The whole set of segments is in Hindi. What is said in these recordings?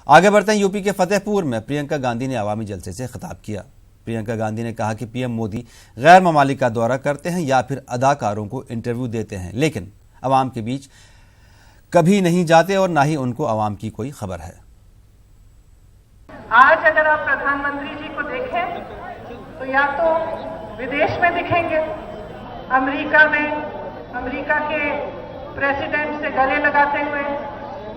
आगे बढ़ते हैं। यूपी के फतेहपुर में प्रियंका गांधी ने अवामी जलसे से खिताब किया। प्रियंका गांधी ने कहा कि पीएम मोदी गैर ममालिक का दौरा करते हैं या फिर अदाकारों को इंटरव्यू देते हैं, लेकिन अवाम के बीच कभी नहीं जाते और ना ही उनको अवाम की कोई खबर है। आज अगर आप प्रधानमंत्री जी को देखें तो या तो विदेश में दिखेंगे, अमेरिका में, अमेरिका के प्रेसिडेंट से गले लगाते हुए,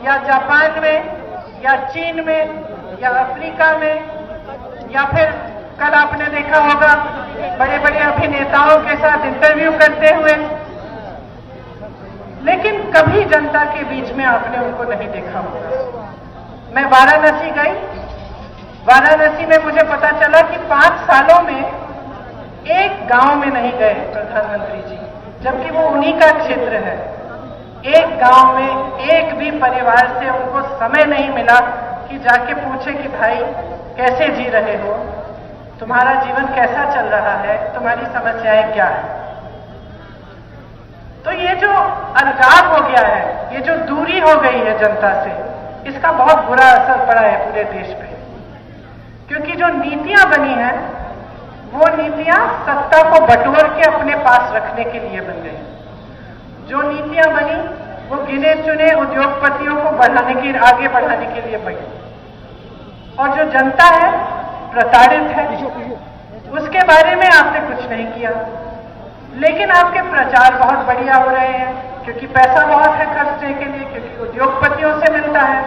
या जापान में, या चीन में, या अफ्रीका में, या फिर कल आपने देखा होगा बड़े बड़े अभिनेताओं के साथ इंटरव्यू करते हुए, लेकिन कभी जनता के बीच में आपने उनको नहीं देखा होगा। मैं वाराणसी गई, वाराणसी में मुझे पता चला कि 5 सालों में एक गांव में नहीं गए प्रधानमंत्री जी, जबकि वो उन्हीं का क्षेत्र है। एक गांव में एक भी परिवार से उनको समय नहीं मिला कि जाके पूछे कि भाई कैसे जी रहे हो, तुम्हारा जीवन कैसा चल रहा है, तुम्हारी समस्याएं क्या है। तो ये जो अलगाव हो गया है, ये जो दूरी हो गई है जनता से, इसका बहुत बुरा असर पड़ा है पूरे देश पे। क्योंकि जो नीतियां बनी हैं, वो नीतियां सत्ता को बटोर के अपने पास रखने के लिए बन गई। जो नीतियां बनी वो गिने चुने उद्योगपतियों को आगे बढ़ाने के लिए बनी, और जो जनता है प्रताड़ित है, उसके बारे में आपने कुछ नहीं किया। लेकिन आपके प्रचार बहुत बढ़िया हो रहे हैं, क्योंकि पैसा बहुत है खर्चने के लिए, क्योंकि उद्योगपतियों से मिलता है।